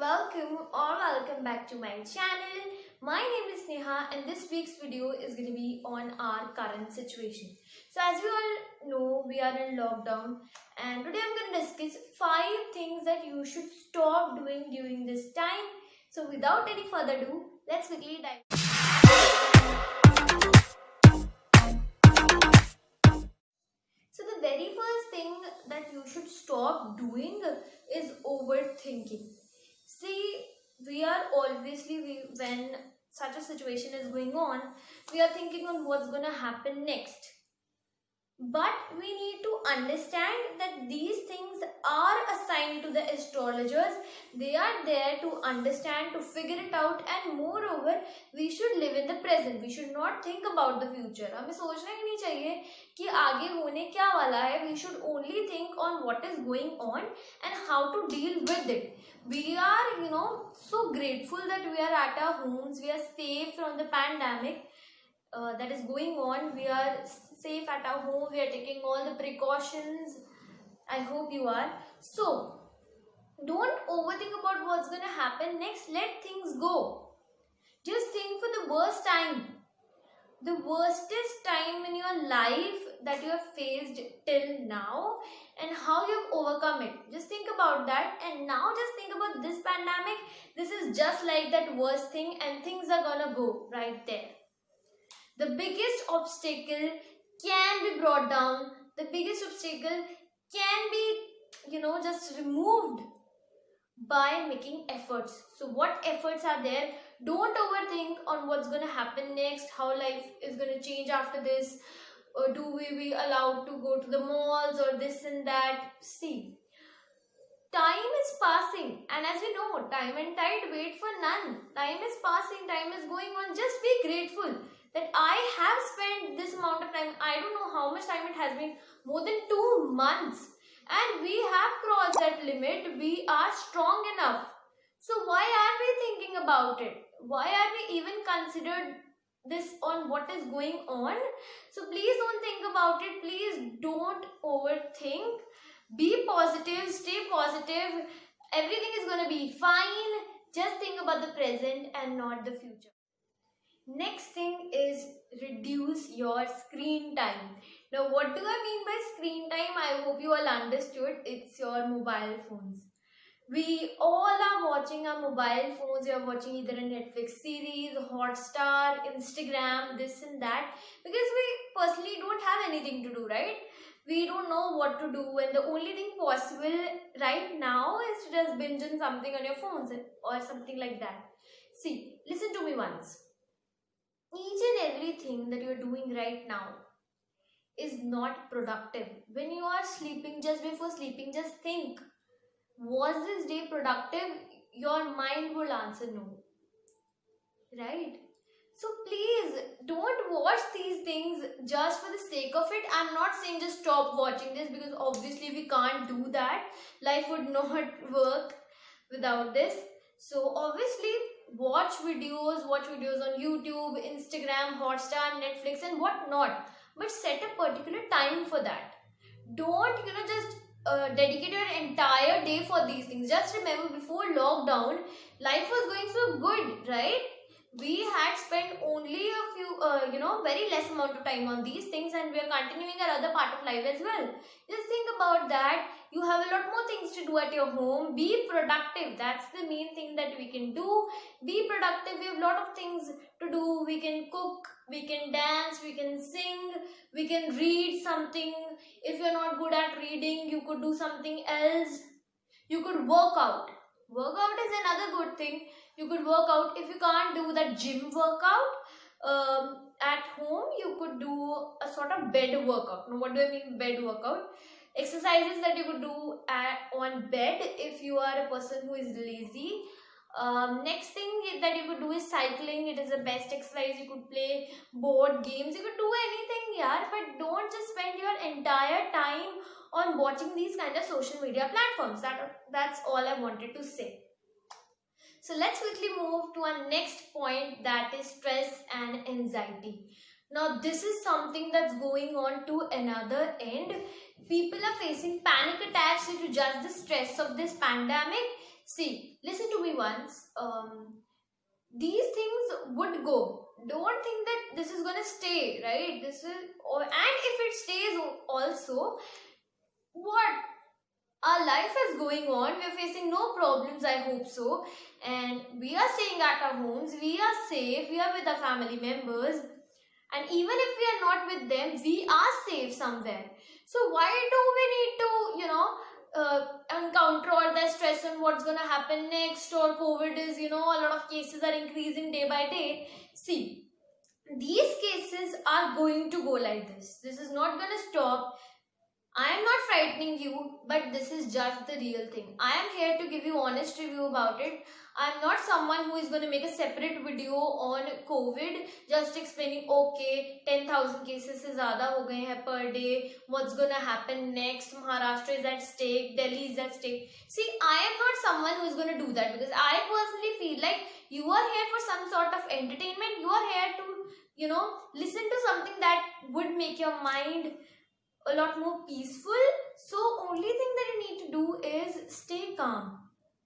Welcome back to my channel. My name is Sneha and this week's video is going to be on our current situation. So as we all know, we are in lockdown and today I'm going to discuss 5 things that you should stop doing during this time. So without any further ado, let's quickly dive. So the very first thing that you should stop doing is overthinking. See, when such a situation is going on, we are thinking on what's going to happen next. But we need to understand that these things are assigned to the astrologers. They are there to understand, to figure it out, and moreover, we should live in the present. We should not think about the future. हमें सोचना ही नहीं चाहिए कि आगे होने क्या वाला है. We should only think on what is going on and how to deal with it. We are, so grateful that we are at our homes. We are safe from the pandemic that is going on. We are safe at our home. We are taking all the precautions. I hope you are. So, don't overthink about what's going to happen next. Let things go. Just think for the worst time. The worstest time in your life that you have faced till now and how you have overcome it. Just think about that, and now just think about this pandemic. This is just like that worst thing, and things are gonna go right there. The biggest obstacle can be brought down. The biggest obstacle can be, just removed by making efforts. So what efforts are there? Don't overthink on what's going to happen next, how life is going to change after this, or do we be allowed to go to the malls or this and that. See, time is passing, and as we know, time and tide wait for none. Time is passing, time is going on. Just be grateful that I have spent this amount of time. I don't know how much time it has been, more than 2 months, and we have crossed that limit. We are strong enough. So why are we thinking about it? Why are we even considered this on what is going on? So please don't think about it. Please don't overthink. Be positive, stay positive. Everything is going to be fine. Just think about the present and not the future. Next thing is reduce your screen time. Now what do I mean by screen time? I hope you all understood. It's your mobile phones. We all are watching our mobile phones. We are watching either a Netflix series, Hotstar, Instagram, this and that, because we personally don't have anything to do, right? We don't know what to do, and the only thing possible right now is to just binge on something on your phones or something like that. See, listen to me once. Each and everything that you are doing right now is not productive. When you are sleeping, just before sleeping, just think, was this day productive? Your mind will answer no, right? So please don't watch these things just for the sake of it. I'm not saying just stop watching this, because obviously we can't do that. Life would not work without this. So obviously watch videos on YouTube, Instagram, Hotstar, Netflix and whatnot, but set a particular time for that. Don't just dedicate your entire day for these things. Just remember, before lockdown, life was going so good, right? We had spent only a few, very less amount of time on these things, and we are continuing our other part of life as well. Just think about that. You have a lot more things to do at your home. Be productive. That's the main thing that we can do. Be productive. We have a lot of things to do. We can cook, we can dance, we can sing, we can read something. If you're not good at reading, you could do something else. You could work out. Work out is another good thing. You could work out. If you can't do that gym workout at home, you could do a sort of bed workout. Now, what do I mean bed workout? Exercises that you could do on bed if you are a person who is lazy. Next thing that you could do is cycling. It is the best exercise. You could play board games. You could do anything, but don't just spend your entire time on watching these kind of social media platforms. That's all I wanted to say. So let's quickly move to our next point, that is stress and anxiety. Now this is something that's going on to another end. People are facing panic attacks due to just the stress of this pandemic. See, listen to me once. These things would go. Don't think that this is gonna stay, right? And if it stays also, what? Our life is going on. We are facing no problems, I hope so. And we are staying at our homes. We are safe. We are with our family members. And even if we are not with them, we are safe somewhere. So why do we need to, encounter all the stress on what's going to happen next, or COVID is, a lot of cases are increasing day by day. See, these cases are going to go like this. This is not going to stop. I am not frightening you, but this is just the real thing. I am here to give you honest review about it. I am not someone who is going to make a separate video on COVID, just explaining, okay, 10,000 cases se zyada ho gaye hain per day, what's going to happen next, Maharashtra is at stake, Delhi is at stake. See, I am not someone who is going to do that, because I personally feel like you are here for some sort of entertainment. You are here to, listen to something that would make your mind a lot more peaceful. So only thing that you need to do is stay calm.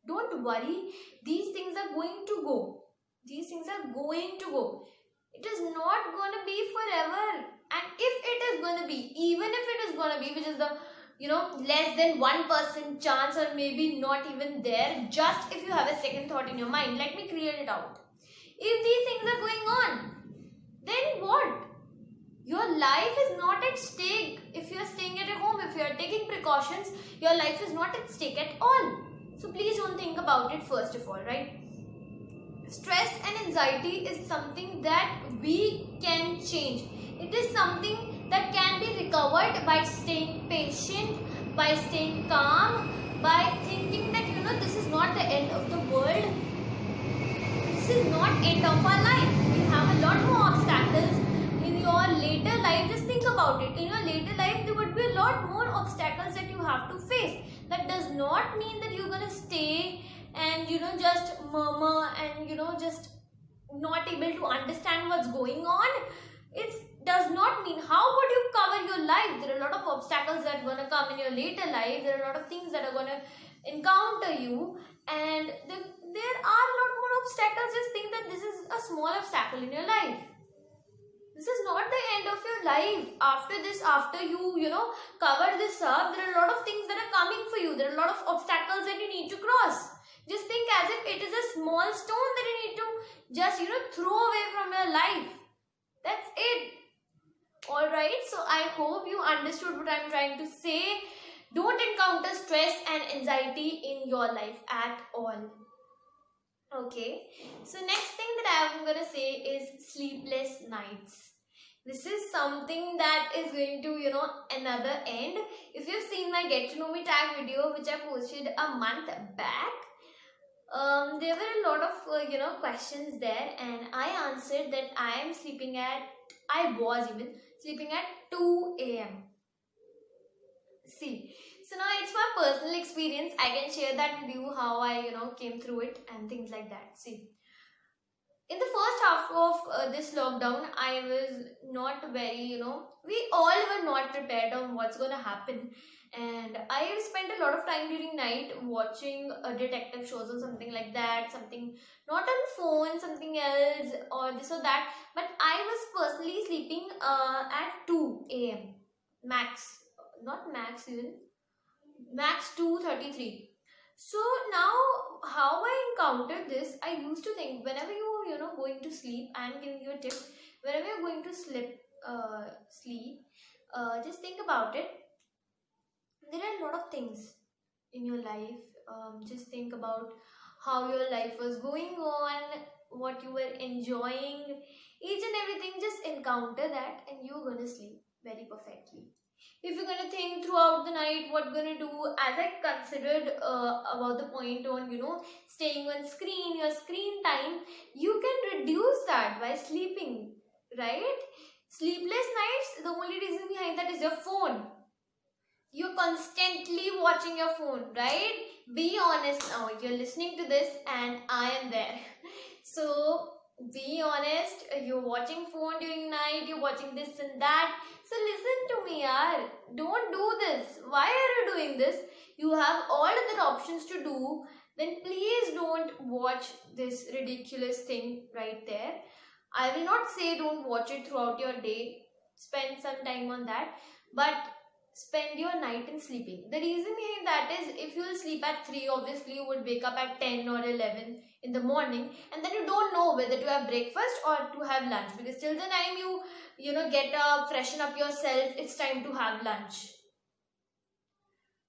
Don't worry. These things are going to go. These things are going to go. It is not going to be forever. And if it is going to be, even if it is going to be, which is the less than 1% chance, or maybe not even there, just if you have a second thought in your mind, let me clear it out. If these things are going on, then what? Your life is not at stake. If you are staying at your home, if you are taking precautions, your life is not at stake at all. So please don't think about it first of all, right? Stress and anxiety is something that we can change. It is something that can be recovered by staying patient, by staying calm, by thinking that this is not the end of the world. This is not end of our life. We have a lot more obstacles in your later life. Just think about it. In your later life, there would be a lot more obstacles that you have to face. That does not mean that you're going to stay and just murmur and just not able to understand what's going on. It does not mean. How would you cover your life? There are a lot of obstacles that are going to come in your later life. There are a lot of things that are going to encounter you, and there are a lot more obstacles. Just think that this is a small obstacle in your life. This is not the end of your life. After this, after you cover this up, there are a lot of things that are coming for you. There are a lot of obstacles that you need to cross. Just think as if it is a small stone that you need to just throw away from your life. That's it. Alright, so I hope you understood what I'm trying to say. Don't encounter stress and anxiety in your life at all. Okay, so next thing that I'm going to say is sleepless nights. This is something that is going to, another end. If you've seen my Get to Know Me tag video, which I posted a month back, there were a lot of, questions there, and I answered that I was sleeping at 2 a.m. See, so now it's my personal experience. I can share that with you, how I, came through it and things like that. See, in the first half of this lockdown, I was not very, we all were not prepared on what's going to happen. And I spent a lot of time during night watching detective shows or something like that. Something not on phone, something else or this or that. But I was personally sleeping at 2 a.m. max. Not max even. Max 2:33. So now how I encountered this, I used to think whenever you're going to sleep, I'm giving you a tip. Whenever you're going to sleep, just think about it. There are a lot of things in your life. Just think about how your life was going on, what you were enjoying, each and everything. Just encounter that and you're going to sleep very perfectly. If you're going to think throughout the night what you're going to do, as I considered about the point on, staying on screen, your screen time, you can reduce that by sleeping, right? Sleepless nights, the only reason behind that is your phone. You're constantly watching your phone, right? Be honest now. You're listening to this and I am there. So be honest. You're watching phone during night. You're watching this and that. So listen to me, yaar. Don't do this. Why are you doing this? You have all other options to do, then please don't watch this ridiculous thing right there. I will not say don't watch it throughout your day. Spend some time on that. But spend your night in sleeping. The reason behind that is, if you will sleep at 3, obviously you would wake up at 10 or 11 in the morning, and then you don't know whether to have breakfast or to have lunch, because till the time you get up, freshen up yourself, it's time to have lunch.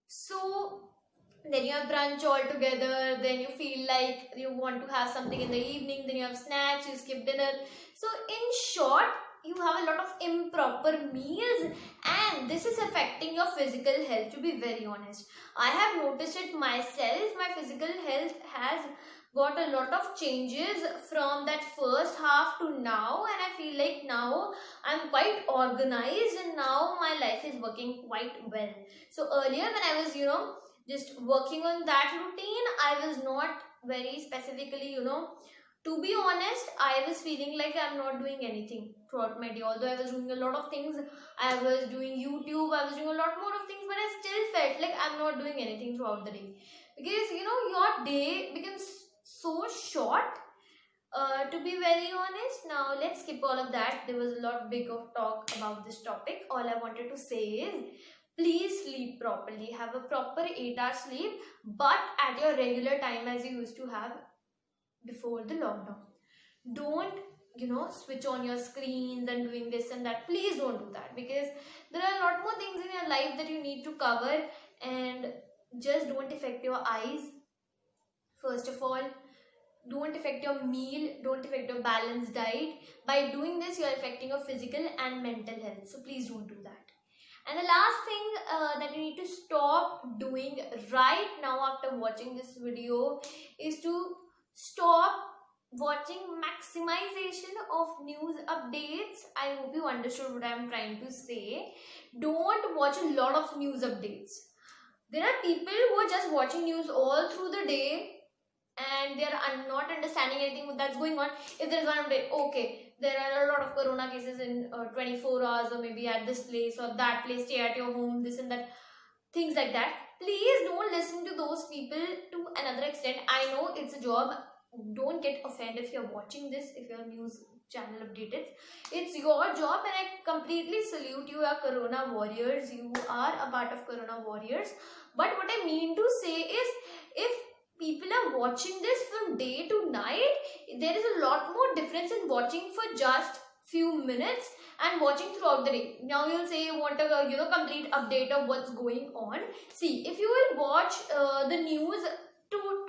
So then you have brunch all together, then you feel like you want to have something in the evening, then you have snacks, you skip dinner. So in short, you have a lot of improper meals, and this is affecting your physical health, to be very honest. I have noticed it myself. My physical health has got a lot of changes from that first half to now, and I feel like now I'm quite organized, and now my life is working quite well. So earlier when I was just working on that routine, I was not very specifically, to be honest, I was feeling like I'm not doing anything throughout my day. Although I was doing a lot of things, I was doing YouTube, I was doing a lot more of things, but I still felt like I'm not doing anything throughout the day. Because, your day becomes so short. To be very honest, now let's skip all of that. There was a lot big of talk about this topic. All I wanted to say is, please sleep properly. Have a proper 8-hour sleep, but at your regular time as you used to have before the lockdown. Don't switch on your screens and doing this and that. Please don't do that, because there are a lot more things in your life that you need to cover, and just don't affect your eyes. First of all, don't affect your meal, don't affect your balanced diet. By doing this, you are affecting your physical and mental health, so please don't do that. And the last thing that you need to stop doing right now after watching this video is to stop watching maximization of news updates. I hope you understood what I am trying to say. Don't watch a lot of news updates. There are people who are just watching news all through the day, and they are not understanding anything that's going on. If there is one update, okay, there are a lot of corona cases in 24 hours, or maybe at this place or that place, stay at your home, this and that, things like that. Please don't listen to those people to another extent. I know it's a job. Don't get offended if you're watching this, if your news channel updated. It's your job, and I completely salute you. Are corona warriors. You are a part of corona warriors. But what I mean to say is, if people are watching this from day to night, there is a lot more difference in watching for just few minutes and watching throughout the day. Now you'll say you want a complete update of what's going on. See, if you will watch the news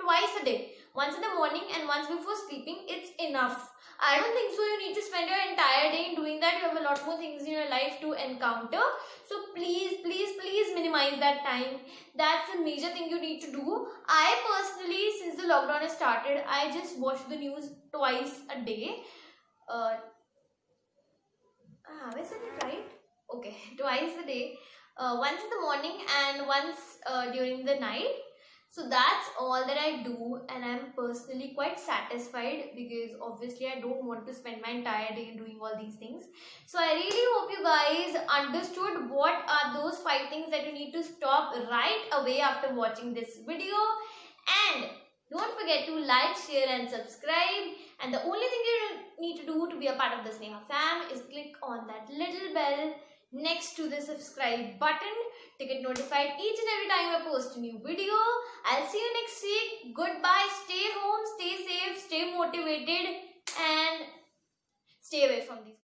twice a day, once in the morning and once before sleeping, it's enough. I don't think so you need to spend your entire day doing that. You have a lot more things in your life to encounter. So please, please, please minimize that time. That's a major thing you need to do. I personally, since the lockdown has started, I just watch the news twice a day. Have I said it right? Okay, twice a day. Once in the morning and once during the night. So that's all that I do, and I'm personally quite satisfied, because obviously I don't want to spend my entire day doing all these things. So I really hope you guys understood what are those 5 things that you need to stop right away after watching this video. And don't forget to like, share and subscribe. And the only thing you need to do to be a part of the Sneha fam is click on that little bell next to the subscribe button to get notified each and every time I post a new video. I'll see you next week. Goodbye. Stay home, stay safe, stay motivated, and stay away from these